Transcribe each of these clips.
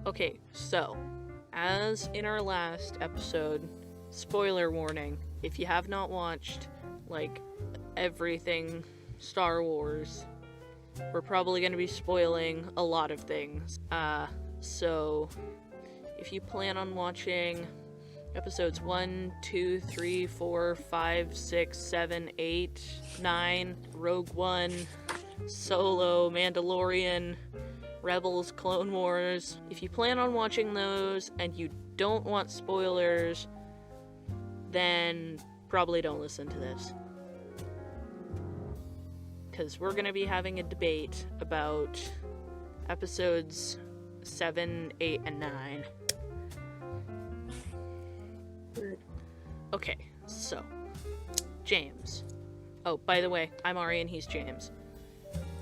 Okay, so, as in our last episode, spoiler warning, if you have not watched, like, everything Star Wars, we're probably going to be spoiling a lot of things. So, if you plan on watching episodes 1, 2, 3, 4, 5, 6, 7, 8, 9, Rogue One, Solo, Mandalorian, Rebels, Clone Wars. If you plan on watching those and you don't want spoilers, then probably don't listen to this. Because we're going to be having a debate about episodes 7, 8, and 9. Okay, so, James. Oh, by the way, I'm Ari and he's James.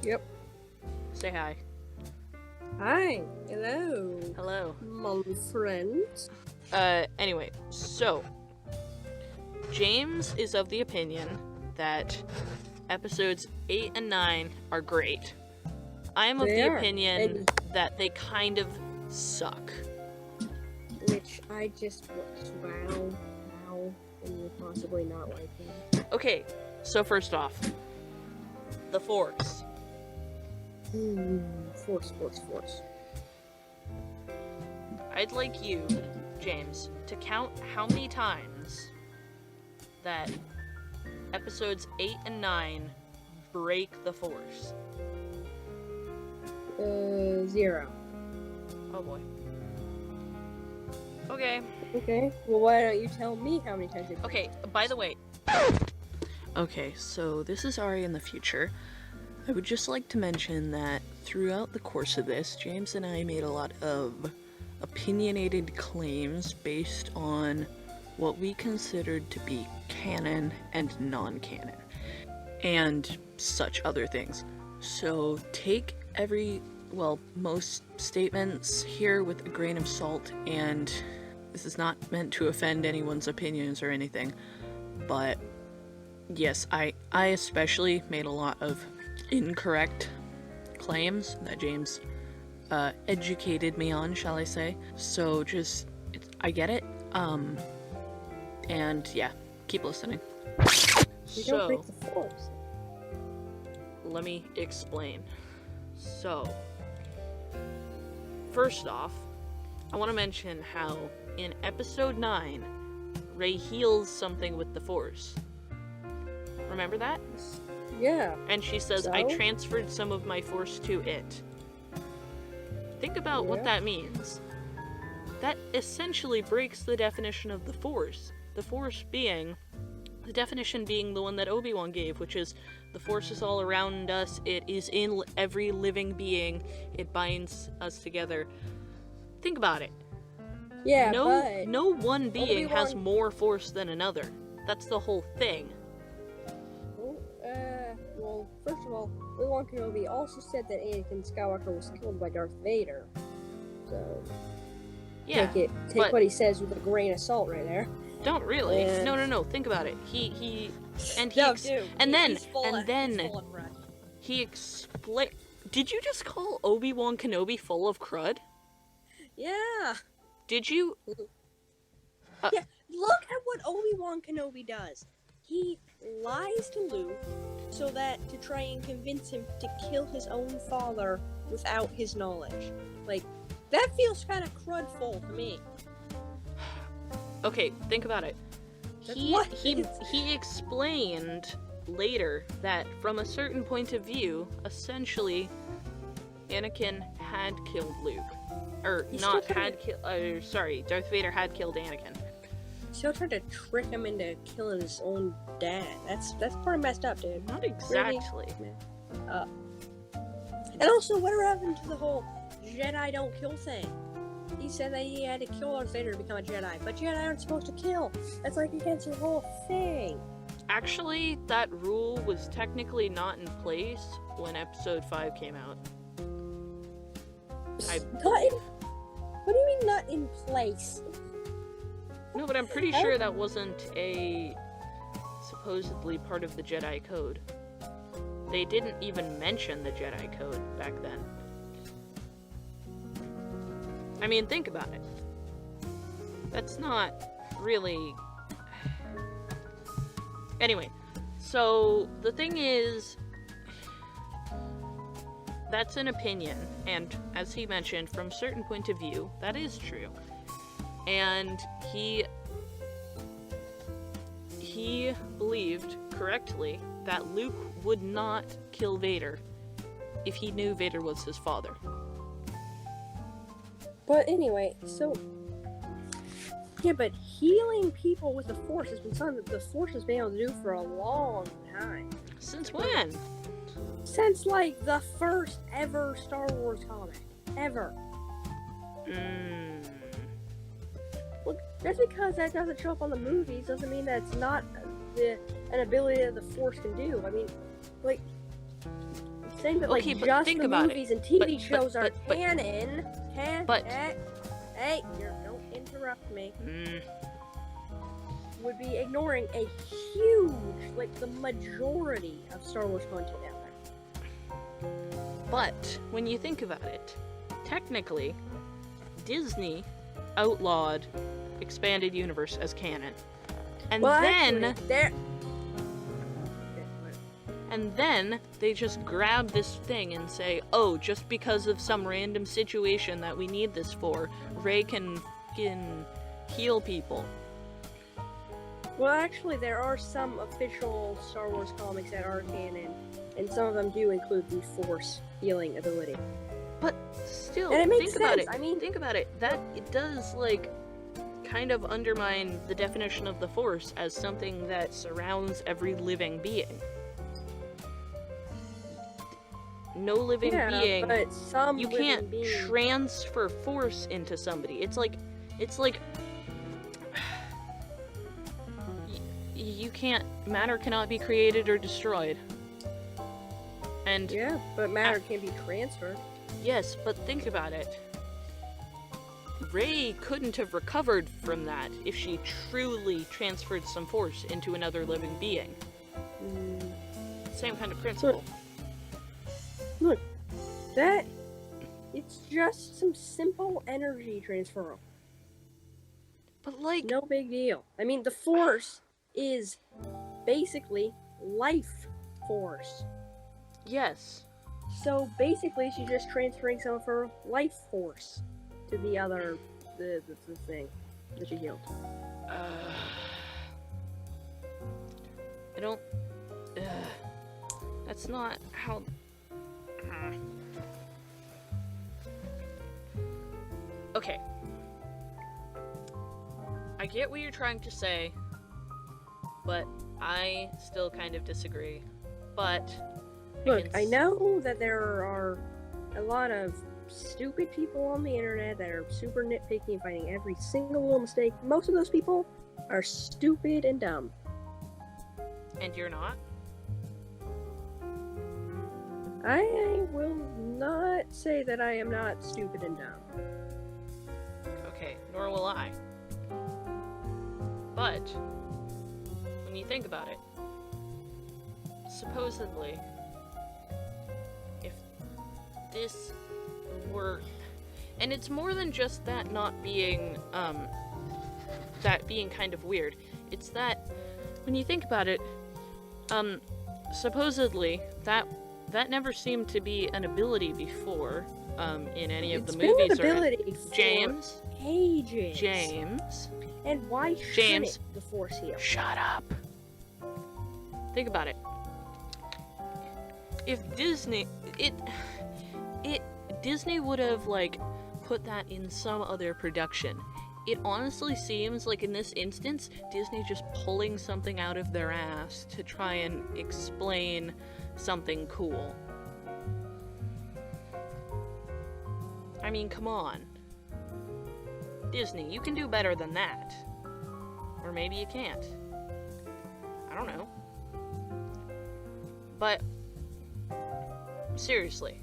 Yep. Say hi. Hi. Hello. Hello. My friend. Anyway, so, James is of the opinion that episodes 8 and 9 are great. I am of the opinion that they kind of suck. Which I just watched. Wow. And you're possibly not liking. Okay, so first off, the Force. Force. I'd like you, James, to count how many times that episodes 8 and 9 break the Force. 0. Oh boy. Okay. Okay. Well, why don't you tell me how many times it breaks? Okay, by the way. Okay, so this is Ari in the future. I would just like to mention that throughout the course of this, James and I made a lot of opinionated claims based on what we considered to be canon and non-canon, and such other things. So take most statements here with a grain of salt, and this is not meant to offend anyone's opinions or anything, but yes, I especially made a lot of incorrect claims that James educated me on, shall I say. So I get it, and yeah, keep listening. You don't break the Force. Let me explain. So, first off, I want to mention how in episode 9, Rey heals something with the Force. Remember that? Yeah. And she says, So? I transferred some of my Force to it. Think about what that means. That essentially breaks the definition of the Force. The definition being the one that Obi-Wan gave, which is the Force is all around us, it is in every living being, it binds us together. Think about it. Yeah, no one being Obi-Wan has more Force than another. That's the whole thing. Well, first of all, Obi-Wan Kenobi also said that Anakin Skywalker was killed by Darth Vader. So, Yeah, take what he says with a grain of salt right there. don't really. And... No. Think about it. He explained. Did you just call Obi-Wan Kenobi full of crud? Yeah. Did you? Yeah. Look at what Obi-Wan Kenobi does. He lies to Luke to try and convince him to kill his own father without his knowledge. Like, that feels kind of crudful to me. Okay, think about it. He explained later that from a certain point of view, essentially, Anakin had killed Luke. Darth Vader had killed Anakin. Still trying to trick him into killing his own dad. That's pretty messed up, dude. Not exactly. Really? And also, whatever happened to the whole Jedi don't kill thing? He said that he had to kill Darth Vader to become a Jedi, but Jedi aren't supposed to kill. That's like against the whole thing. Actually, that rule was technically not in place when Episode 5 came out. What do you mean not in place? No, but I'm pretty sure that wasn't supposedly part of the Jedi Code. They didn't even mention the Jedi Code back then. I mean, think about it. That's not really... Anyway, so the thing is, that's an opinion, and as he mentioned, from a certain point of view, that is true. And he believed correctly that Luke would not kill Vader if he knew Vader was his father. But anyway, so... Yeah, but healing people with the Force has been something that the Force has been able to do for a long time. Since when? Since, like, the first ever Star Wars comic. Ever. Look, just because that doesn't show up on the movies doesn't mean that it's not an ability that the Force can do. I mean, like... Saying that, like, Okay, but just think the about movies it. and TV But- shows are but- canon. but- Hey, don't interrupt me. Would be ignoring a huge, like, the majority of Star Wars content out there. But when you think about it, technically, Disney outlawed expanded universe as canon. And Well, then actually, there... and then they just grab this thing and say, "Oh, just because of some random situation that we need this for, Rey can heal people." Well, actually, there are some official Star Wars comics that are canon, and some of them do include the Force healing ability. But still, And it makes think about sense, it. I mean- Think about it. That it does, like, kind of undermine the definition of the Force as something that surrounds every living being. No living being. But some You living can't beings... transfer Force into somebody. It's like you can't. Matter cannot be created or destroyed. And Yeah, but matter can be transferred. yes, but think about it. Rey couldn't have recovered from that if she truly transferred some Force into another living being. Same kind of principle. Look, that... It's just some simple energy transfer. But like, No big deal. I mean, the Force is basically life force. yes. So basically, she's just transferring some of her life force to the other, the thing that she healed. I don't. That's not how. Okay. I get what you're trying to say, but I still kind of disagree. But Look, I know that there are a lot of stupid people on the internet that are super nitpicky and finding every single little mistake. Most of those people are stupid and dumb. And you're not? I will not say that I am not stupid and dumb. Okay, nor will I. But, when you think about it, supposedly, if this were... And it's more than just that not being, that being kind of weird. It's that, when you think about it, supposedly, that never seemed to be an ability before, in any of the It's been an movies. ability for James? ages. James? And why James. shouldn't the Force heal? Shut up. Think about it. If Disney, Disney would have, like, put that in some other production. It honestly seems like in this instance, Disney just pulling something out of their ass to try and explain something cool. I mean, come on. Disney, you can do better than that. Or maybe you can't. I don't know. But, seriously.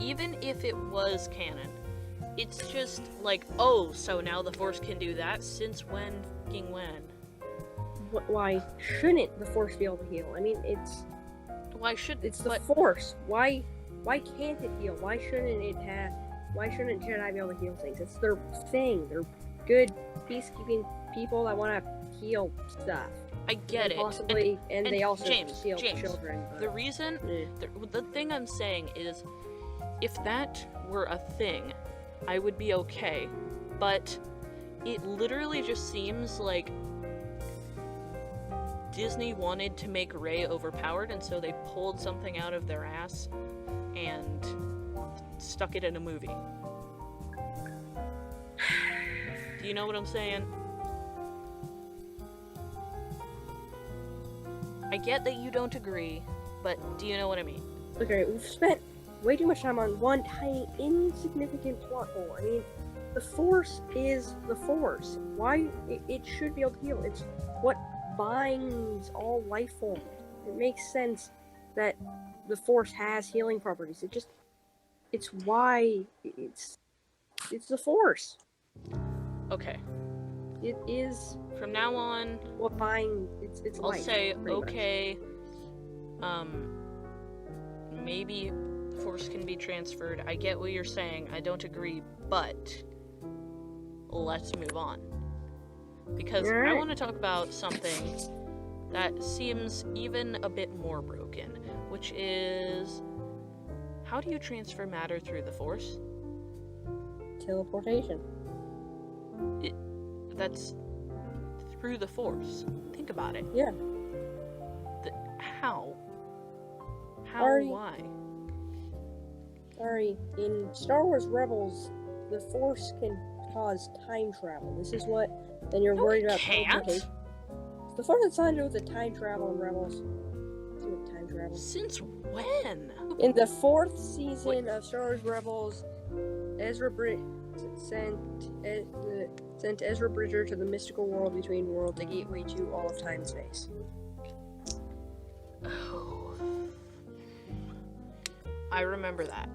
Even if it was canon, it's just like, oh, so now the Force can do that? Since when f***ing when? Why shouldn't the Force be able to heal? I mean, Why should... it's the but, Force. Why can't it heal? Why shouldn't it Why shouldn't Jedi be able to heal things? It's their thing. They're good peacekeeping people that want to heal stuff. I get it. Possibly, and they also James, heal children. But, the reason, the thing I'm saying is, if that were a thing, I would be okay. But it literally just seems like Disney wanted to make Rey overpowered, and so they pulled something out of their ass and stuck it in a movie. Do you know what I'm saying? I get that you don't agree, but do you know what I mean? Okay, we've spent way too much time on one tiny, insignificant plot hole. I mean, the Force is the Force. Why? It should be able to heal. It's what binds all life forms. It makes sense that the Force has healing properties. It's why it's the Force. Okay. It is. From now on, what binds it's I'll life, say okay. Much. Maybe the Force can be transferred. I get what you're saying. I don't agree, but let's move on. Because I want to talk about something that seems even a bit more broken, which is, how do you transfer matter through the Force? Teleportation. That's through the Force. Think about it. Yeah. How? Why? Sorry, in Star Wars Rebels, the Force can cause time travel. This is what, then you're worried about teleportation. The Force has something to do with the time travel in Rebels. Time travel. Since when? In the 4th season of Star Wars Rebels, Ezra sent Ezra Bridger to the mystical world between worlds, the gateway to all of time and space. Oh. I remember that.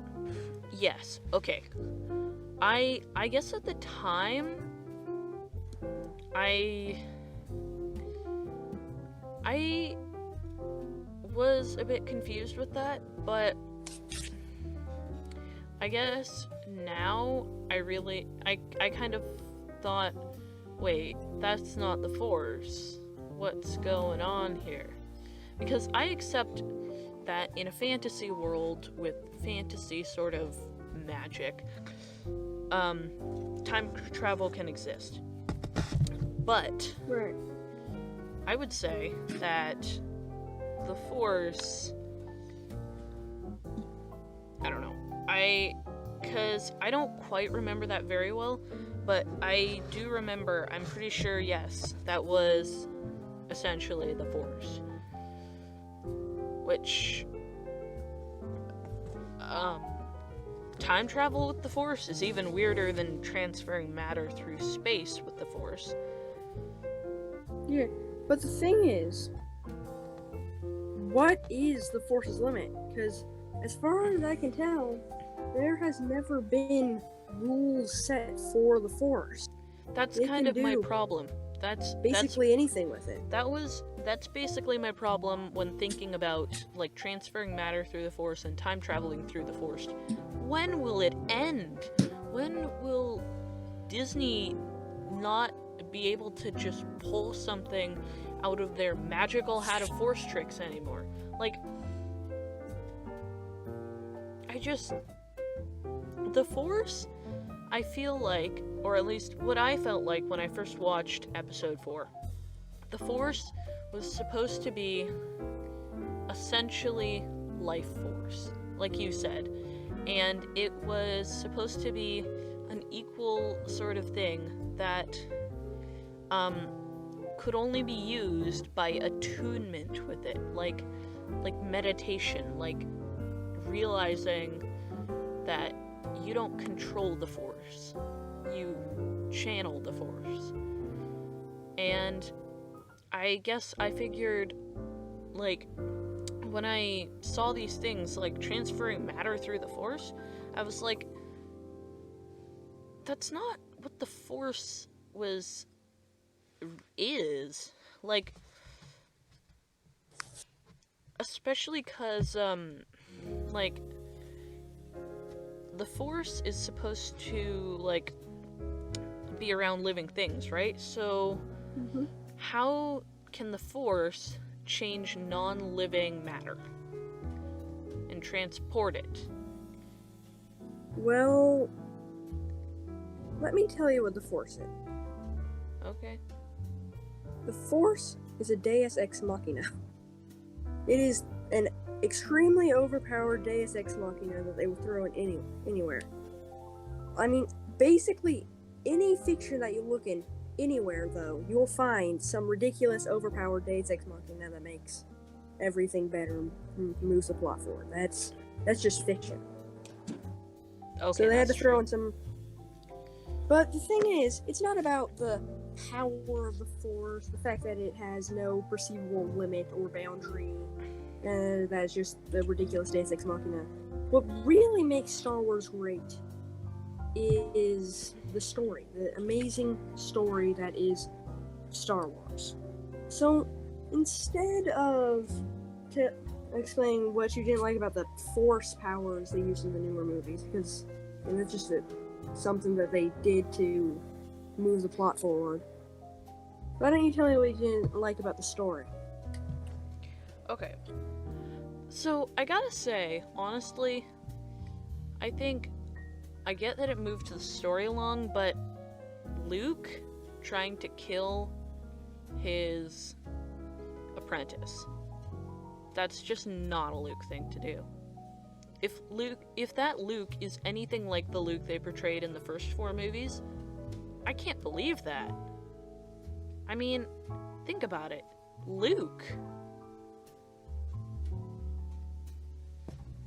Yes, okay. I guess at the time, I was a bit confused with that, but I guess now I kind of thought, wait, that's not the Force. What's going on here? Because I accept that in a fantasy world with fantasy sort of magic, time travel can exist. But right. I would say that the Force, I don't know, because I don't quite remember that very well, but I do remember, I'm pretty sure, yes, that was essentially the Force. Which, time travel with the Force is even weirder than transferring matter through space with the Force. Yeah, but the thing is, what is the Force's limit? Because as far as I can tell, there has never been rules set for the Force. That's kind of my problem. That's anything with it. That's basically my problem when thinking about, like, transferring matter through the Force and time traveling through the Force. When will it end? When will Disney not be able to just pull something out of their magical hat of Force tricks anymore? Like, the Force, I feel like, or at least what I felt like when I first watched episode 4, the Force was supposed to be essentially life force, like you said, and it was supposed to be an equal sort of thing that could only be used by attunement with it, like meditation, like realizing that you don't control the Force, you channel the Force. And I guess I figured, like, when I saw these things, like transferring matter through the Force, I was like, that's not what the Force is. Like, especially because, like, the Force is supposed to, like, be around living things, right? So, how can the Force change non-living matter and transport it? Well, let me tell you what the Force is. Okay. The Force is a Deus Ex Machina. It is an extremely overpowered Deus Ex Machina that they will throw in anywhere. I mean, basically, any fiction that you look in, anywhere though, you'll find some ridiculous overpowered Deus Ex Machina that makes everything better and moves the plot forward. That's just fiction. Okay, So they had to throw true. in some. But the thing is, it's not about the power of the Force, the fact that it has no perceivable limit or boundary. That's just the ridiculous Deus Ex Machina. What really makes Star Wars great is the story, the amazing story that is Star Wars. So instead of to explain what you didn't like about the Force powers they used in the newer movies, because it's just something that they did to move the plot forward. Why don't you tell me what you didn't like about the story? Okay. So, I gotta say, honestly, I think I get that it moved the story along, but Luke trying to kill his apprentice, that's just not a Luke thing to do. If that Luke is anything like the Luke they portrayed in the first 4 movies, I can't believe that. I mean, think about it. Luke.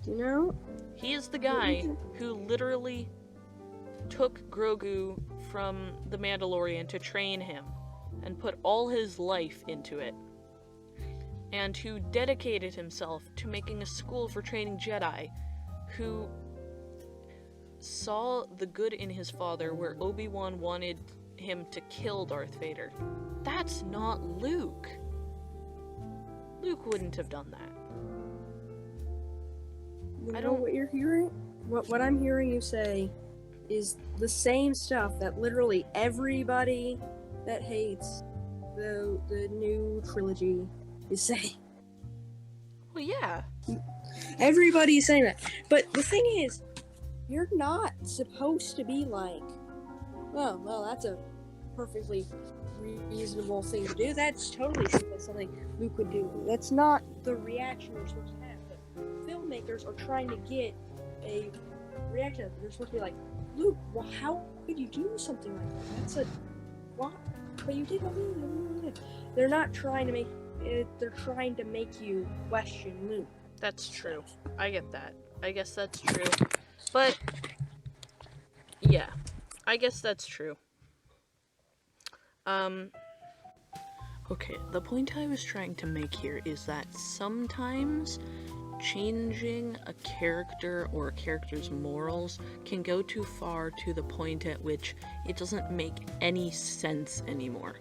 You know? He is the guy who literally took Grogu from the Mandalorian to train him and put all his life into it, and who dedicated himself to making a school for training Jedi, who saw the good in his father where Obi-Wan wanted him to kill Darth Vader. That's not Luke. Luke wouldn't have done that. I don't know what you're hearing? What I'm hearing you say is the same stuff that literally everybody that hates the new trilogy is saying. Well, yeah. Everybody's saying that. But the thing is, you're not supposed to be like, oh, well, that's a perfectly reasonable thing to do. That's totally something Luke would do. That's not the reaction you're supposed to have. The filmmakers are trying to get a reaction. They're supposed to be like, Luke, well, how could you do something like that? That's a what? But you did. They're not trying to make it. They're trying to make you question Luke. That's true. I get that. I guess that's true. But, yeah. I guess that's true. Okay, the point I was trying to make here is that sometimes changing a character or a character's morals can go too far to the point at which it doesn't make any sense anymore.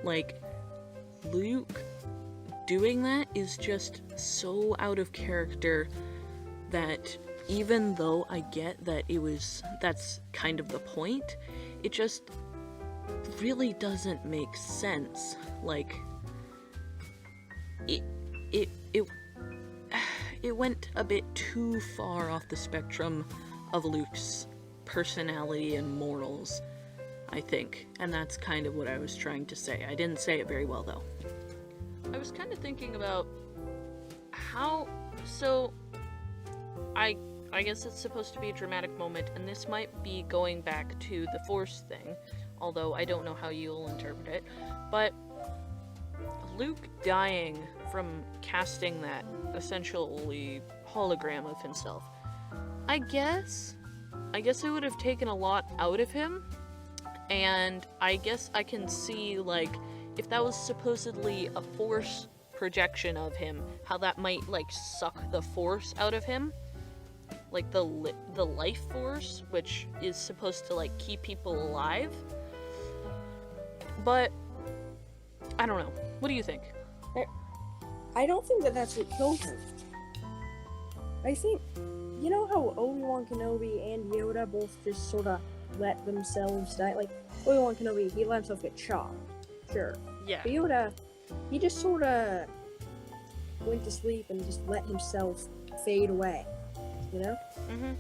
Like, Luke doing that is just so out of character that even though I get that that's kind of the point, it just really doesn't make sense. Like, it went a bit too far off the spectrum of Luke's personality and morals, I think. And that's kind of what I was trying to say. I didn't say it very well, though. I was kind of thinking about how... So, I guess it's supposed to be a dramatic moment, and this might be going back to the Force thing, although I don't know how you'll interpret it, but Luke dying from casting that essentially hologram of himself, I guess it would have taken a lot out of him, and I guess I can see, like, if that was supposedly a Force projection of him, how that might, like, suck the Force out of him. Like, the life force, which is supposed to, like, keep people alive. But, I don't know. What do you think? I don't think that that's what killed him. I think you know how Obi-Wan Kenobi and Yoda both just sort of let themselves die? Like, Obi-Wan Kenobi, he let himself get chopped. Sure. Yeah. But Yoda, he just sort of went to sleep and just let himself fade away. You know? Mm-hmm.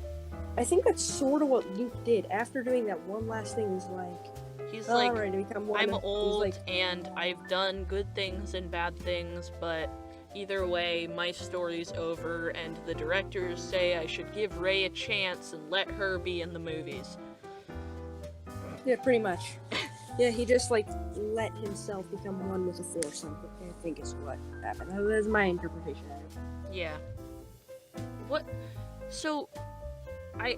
I think that's sort of what Luke did. After doing that one last thing, he's like... He's like, right, to become one I'm of, old, he's like, and I've done good things and bad things, but either way, my story's over, and the directors say I should give Rey a chance and let her be in the movies. yeah, pretty much. Yeah, he just, like, let himself become one with the Force, I think is what happened. That's my interpretation of it. Yeah. What? So, I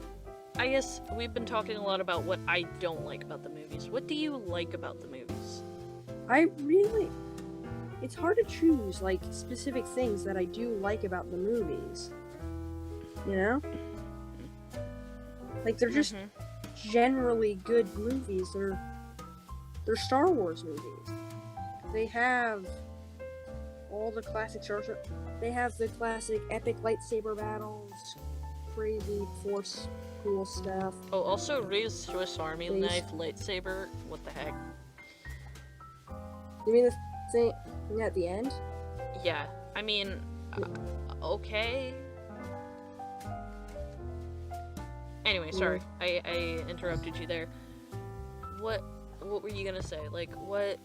guess we've been talking a lot about what I don't like about the movies. What do you like about the movies? It's hard to choose, like, specific things that I do like about the movies. You know? Like, they're just generally good movies. They're Star Wars movies. They have all the classic Star Wars. They have the classic epic lightsaber battles, crazy Force cool stuff. Oh, also Rey's Swiss Army knife lightsaber. What the heck? You mean the thing at the end? Yeah. I mean, okay. Anyway, sorry. I interrupted you there. What were you gonna say? Like, what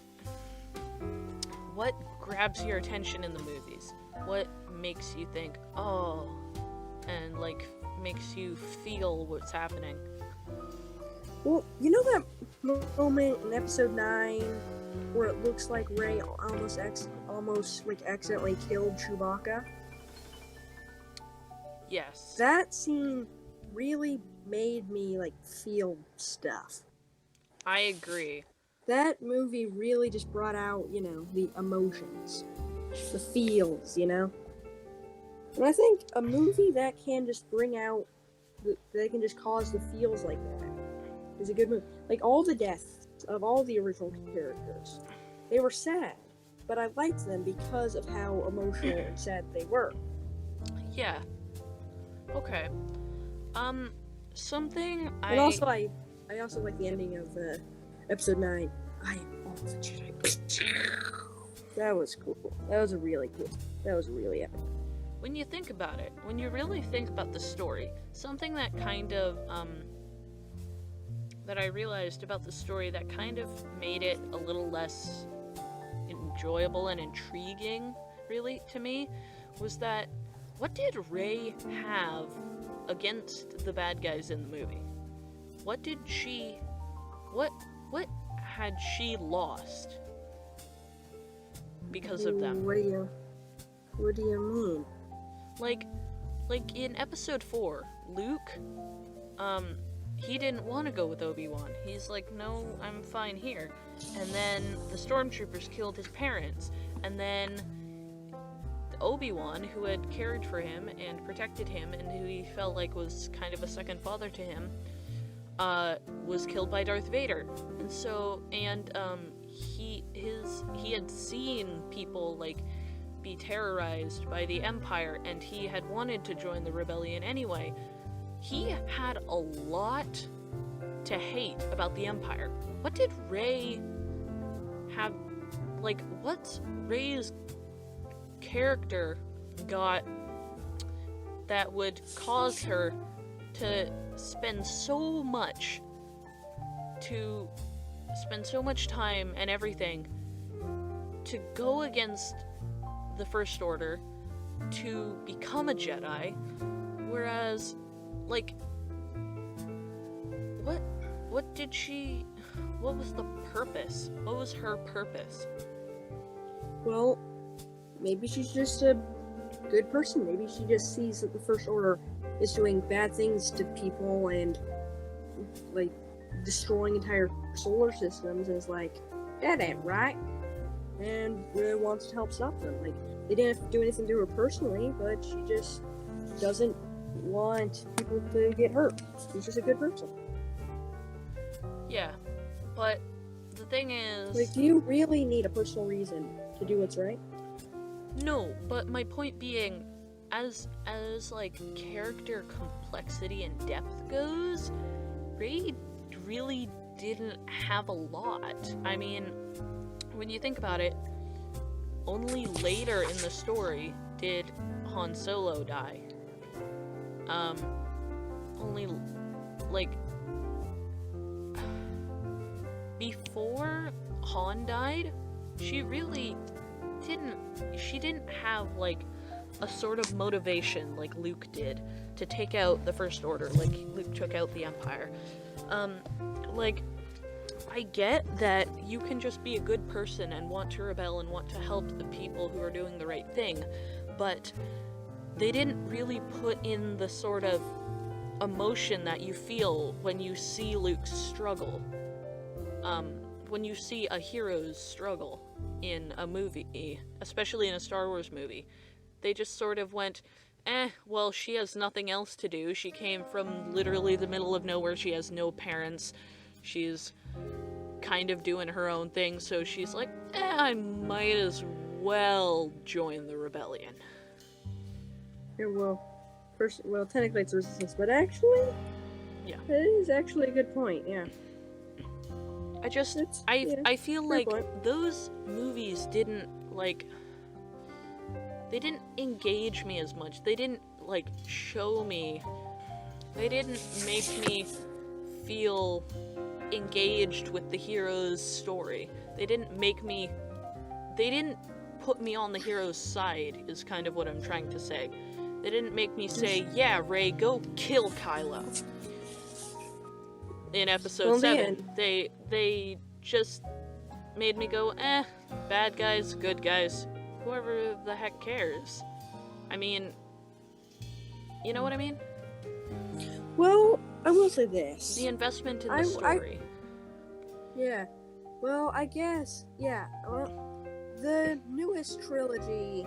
grabs your attention in the movies? What makes you think, oh, and, like, makes you feel what's happening? Well, you know that moment in episode 9 where it looks like Rey almost accidentally killed Chewbacca? Yes. That scene really made me, like, feel stuff. I agree. That movie really just brought out, you know, the emotions, the feels, you know? And I think a movie that can just bring out, that can just cause the feels like that is a good movie. Like, all the deaths of all the original characters, they were sad, but I liked them because of how emotional and sad they were. Yeah. Okay. Something And also, I also like the ending of episode 9. I am all the Jedi. That was cool. That was really epic. When you think about it, when you really think about the story, something that kind of, that I realized about the story that kind of made it a little less enjoyable and intriguing, really, to me, was that what did Rey have against the bad guys in the movie? What had she lost because of them? What do you mean? Like in episode 4, Luke, he didn't want to go with Obi-Wan. He's like, no, I'm fine here. And then the stormtroopers killed his parents. And then Obi-Wan, who had cared for him and protected him and who he felt like was kind of a second father to him, was killed by Darth Vader. And so, he had seen people, like, be terrorized by the Empire, and he had wanted to join the rebellion anyway. He had a lot to hate about the Empire. What did Rey have, like, what's Rey's character got that would cause her to spend so much time and everything to go against the First Order, to become a Jedi, whereas, like, what was the purpose? What was her purpose? Well, maybe she's just a good person. Maybe she just sees that the First Order is doing bad things to people and, like, destroying entire solar systems, and is like, that ain't right, and really wants to help stop them. Like, they didn't have to do anything to her personally, but she just doesn't want people to get hurt. She's just a good person. Yeah, but the thing is... Like, do you really need a personal reason to do what's right? No, but my point being, as like character complexity and depth goes, Rey really didn't have a lot. I mean, when you think about it, only later in the story did Han Solo die. Only, like, before Han died, she didn't have, like, a sort of motivation like Luke did to take out the First Order, like Luke took out the Empire. Like, I get that you can just be a good person and want to rebel and want to help the people who are doing the right thing, but they didn't really put in the sort of emotion that you feel when you see Luke's struggle. When you see a hero's struggle in a movie, especially in a Star Wars movie, they just sort of went, well, she has nothing else to do. She came from literally the middle of nowhere. She has no parents. She's kind of doing her own thing, so she's like, I might as well join the rebellion. Yeah, well, technically it's resistance, but actually, yeah, that is actually a good point. Yeah. I feel like point. those movies didn't they didn't engage me as much. They didn't show me. They didn't make me feel engaged with the hero's story. They didn't put me on the hero's side, is kind of what I'm trying to say. They didn't make me say, yeah, Rey, go kill Kylo. In episode 7, they just made me go, bad guys, good guys, whoever the heck cares. I mean, you know what I mean? Well, I will say this. The investment in the story. Yeah. Well, I guess, yeah. Well, the newest trilogy,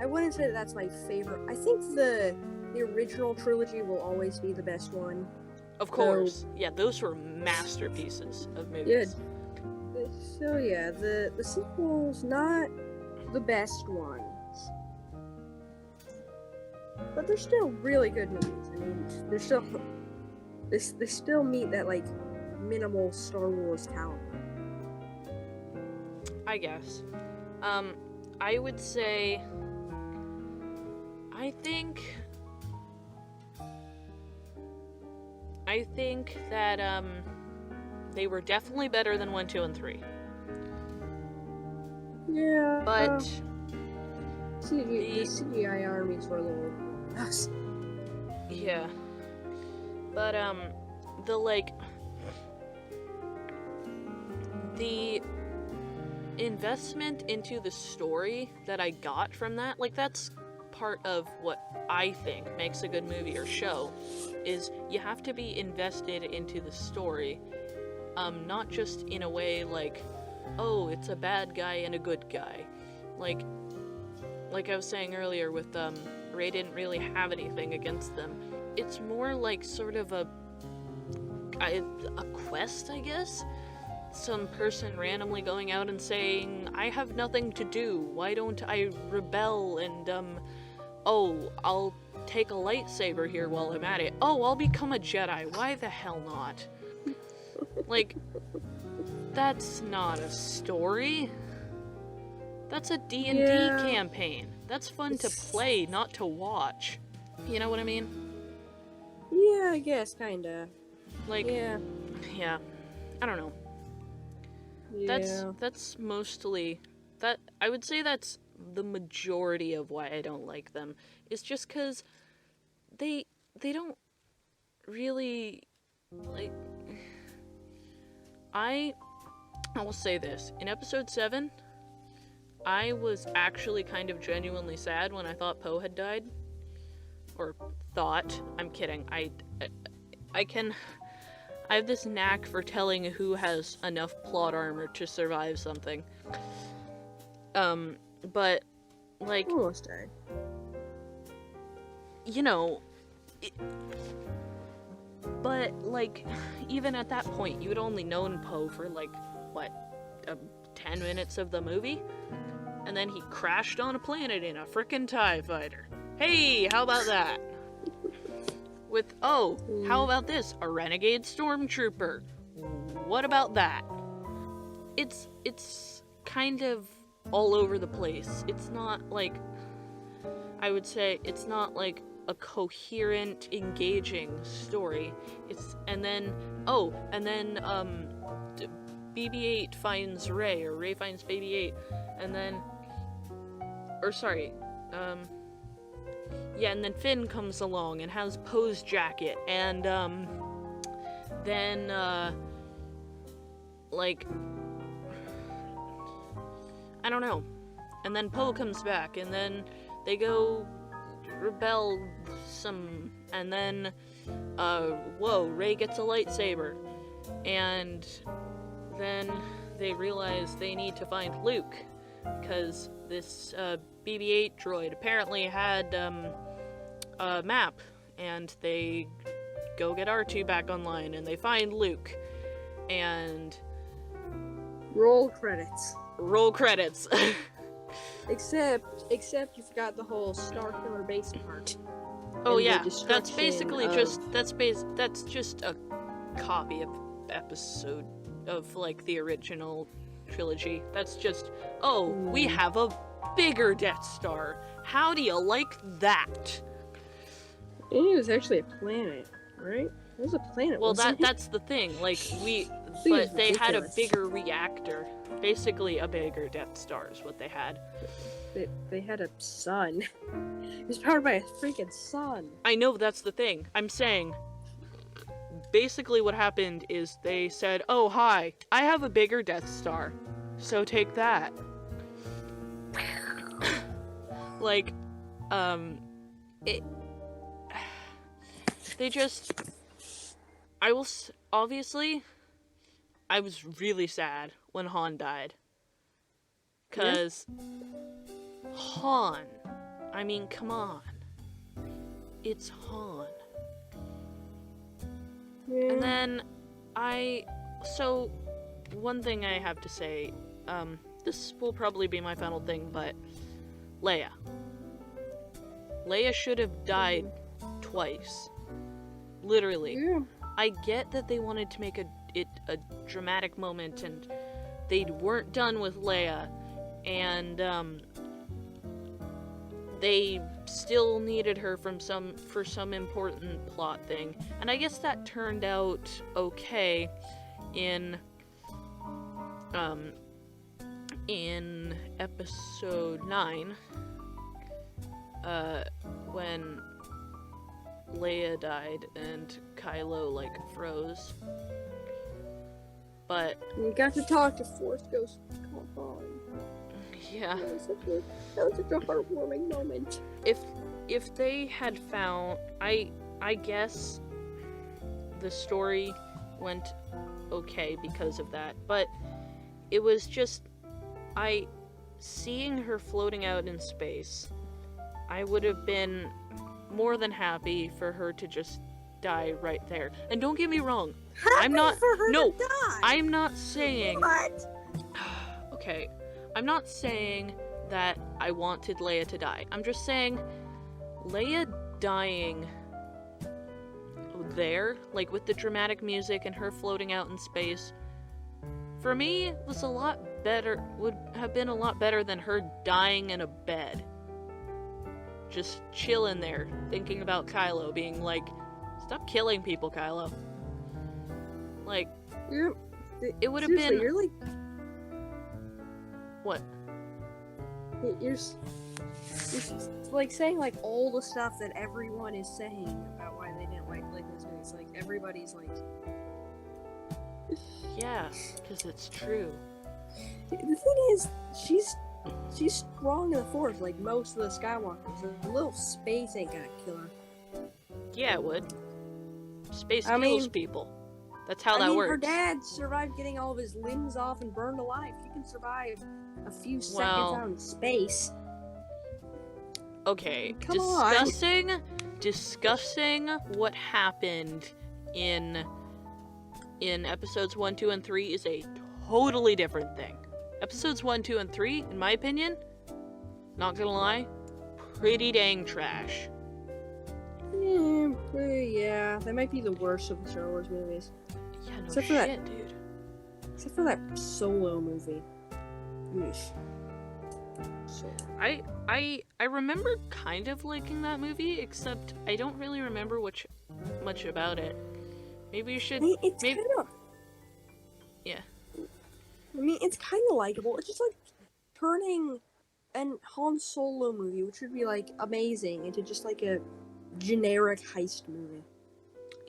I wouldn't say that's my favorite. I think the original trilogy will always be the best one. Of course. Yeah, those were masterpieces of movies. Yeah. So yeah, the sequel's not the best ones. But they're still really good movies. I mean, they still meet that minimal Star Wars caliber. I guess. I would say I think that they were definitely better than 1, 2, and 3. Yeah. But the CGI armies were a little. Yeah. But the investment into the story that I got from that, that's part of what I think makes a good movie or show, is you have to be invested into the story, not just in a way oh, it's a bad guy and a good guy. Like I was saying earlier with Rey didn't really have anything against them. It's more like sort of a quest, I guess? Some person randomly going out and saying, I have nothing to do, why don't I rebel and, oh, I'll take a lightsaber here while I'm at it. Oh, I'll become a Jedi, why the hell not? That's not a story. That's a D&D campaign. That's fun to play, not to watch. You know what I mean? Yeah, I guess, kinda. Yeah. I don't know. Yeah. That's mostly that. I would say that's the majority of why I don't like them. It's just because they don't really I will say this. In episode 7, I was actually kind of genuinely sad when I thought Poe had died. Or thought. I'm kidding. I have this knack for telling who has enough plot armor to survive something. But, almost died. You know, but, even at that point, you had only known Poe for, 10 minutes of the movie? And then he crashed on a planet in a frickin' TIE fighter. Hey, how about that? How about this? A renegade stormtrooper. What about that? It's kind of all over the place. It's not like, I would say, it's not like a coherent, engaging story. BB-8 finds Rey, or Rey finds BB-8, and then, and then Finn comes along and has Poe's jacket, and, I don't know. And then Poe comes back, and then they go rebel some, and then, Rey gets a lightsaber, and then they realize they need to find Luke, because this, BB-8 droid apparently had, a map, and they go get R2 back online, and they find Luke, and... Roll credits. Roll credits. Except you forgot the whole Starkiller base part. Oh and yeah, the that's basically destruction that's just a copy of episode of like the original trilogy. That's just, we have a bigger Death Star. How do you like that? It was actually a planet, right? It was a planet. Well, wasn't it? that's the thing. Like But they had a bigger reactor. Basically, a bigger Death Star is what they had. They had a sun. It was powered by a freaking sun. I know, that's the thing. I'm saying, basically what happened is they said, oh, hi, I have a bigger Death Star, so take that. Like, they just, obviously, I was really sad when Han died. 'Cause, Han, I mean, come on. It's Han. Yeah. And then, so, one thing I have to say, this will probably be my final thing, but Leia. Leia should have died twice. Literally. Yeah. I get that they wanted to make it a dramatic moment, and they weren't done with Leia, and they still needed her for some important plot thing, and I guess that turned out okay in episode 9, when Leia died and Kylo like froze. But We got to talk to Force Ghost Han. yeah, That was such a heartwarming moment. if they had found, I guess the story went okay because of that, but it was just, seeing her floating out in space, I would have been more than happy for her to just die right there. And don't get me wrong, I'm not saying What? okay, I'm not saying that I wanted Leia to die. I'm just saying Leia dying there, like with the dramatic music and her floating out in space, for me was would have been a lot better than her dying in a bed. Just chilling there, thinking about Kylo, being like, stop killing people, Kylo. Like, it would have been... You're like... What? You're like saying like all the stuff that everyone is saying about why they didn't like this movie. It's like everybody's like... Yeah, because it's true. The thing is, she's strong in the Force, like most of the Skywalkers. A little space ain't gonna kill her. Yeah, it would. Space kills people. That's how that works. Her dad survived getting all of his limbs off and burned alive. She can survive a few seconds out in space. Okay, Come on. discussing what happened in episodes 1, 2, and 3 is a totally different thing. Episodes 1, 2, and 3, in my opinion, not gonna lie, pretty dang trash. Yeah, that might be the worst of the Star Wars movies. Yeah, no Except for shit, dude. Except for that Solo movie. Yeesh. So, I remember kind of liking that movie, except I don't really remember much about it. Maybe you should. it's maybe, kind of. yeah. I mean, it's kind of likable. It's just like turning an Han Solo movie, which would be like amazing, into just like a generic heist movie.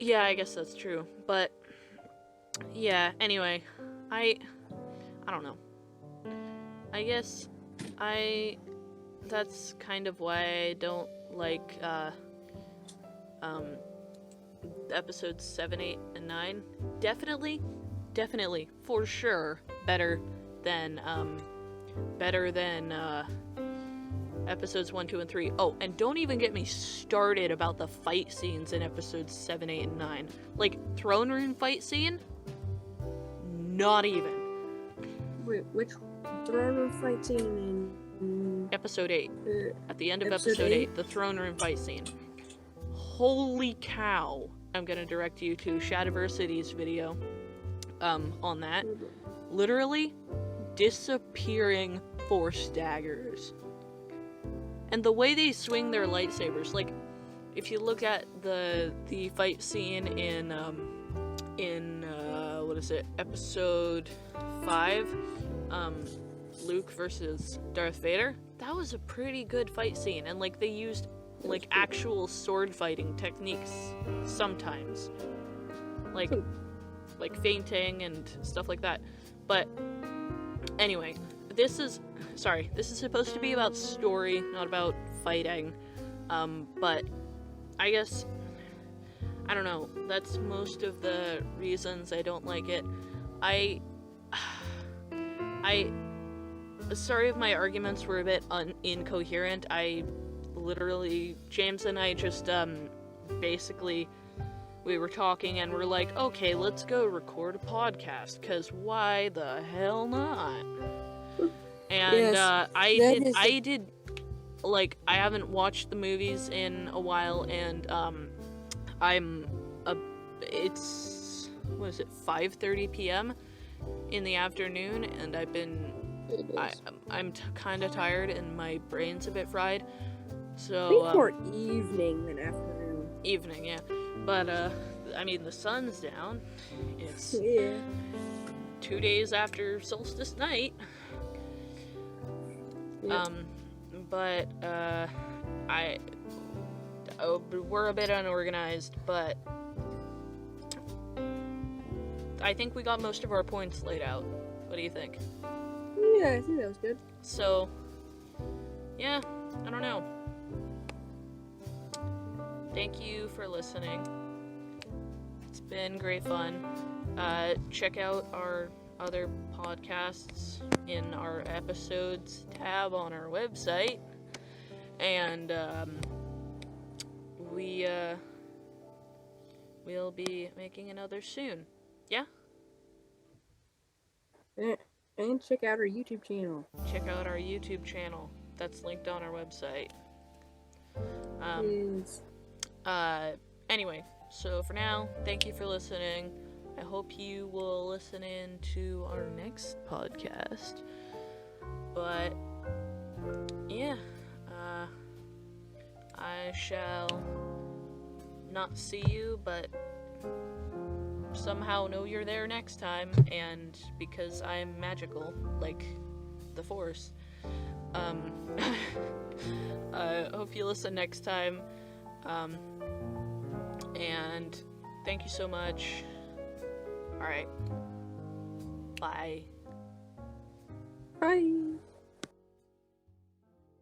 Yeah, I guess that's true. But yeah, anyway, I don't know. I guess that's kind of why I don't like episodes 7, 8, and 9. Definitely for sure better than episodes 1, 2, and 3. Oh, and don't even get me started about the fight scenes in episodes 7, 8, and 9. Like, throne room fight scene? Not even. Wait, which throne room fight scene in Episode 8. At the end of episode episode 8, the throne room fight scene. Holy cow. I'm gonna direct you to Shadiversity's video on that. Literally disappearing force daggers. And the way they swing their lightsabers, like, if you look at the fight scene in what is it, episode 5, Luke versus Darth Vader, that was a pretty good fight scene, and like they used like actual sword fighting techniques sometimes, like feinting and stuff like that. But anyway, this is supposed to be about story, not about fighting. But I guess, I don't know, that's most of the reasons I don't like it. Sorry if my arguments were a bit incoherent. James and I just, basically, we were talking and we're like, okay, let's go record a podcast, because why the hell not? And, Yes, I did, like, I haven't watched the movies in a while, and, it's, what is it, 5:30 p.m. in the afternoon, and I'm kind of tired and my brain's a bit fried, so, I think more evening than afternoon. Evening, yeah, but, I mean, the sun's down, it's 2 days after solstice night, but, we're a bit unorganized, but I think we got most of our points laid out. What do you think? Yeah, I think that was good. So, yeah, I don't know. Thank you for listening. It's been great fun. Check out our other podcasts in our episodes tab on our website. And, we'll be making another soon. Yeah? And check out our YouTube channel. Check out our YouTube channel. That's linked on our website. Anyway, so for now, thank you for listening. I hope you will listen in to our next podcast. But, yeah, I shall not see you, but somehow know you're there next time, and because I'm magical, like the Force, I hope you listen next time, and thank you so much. Alright, bye. Bye.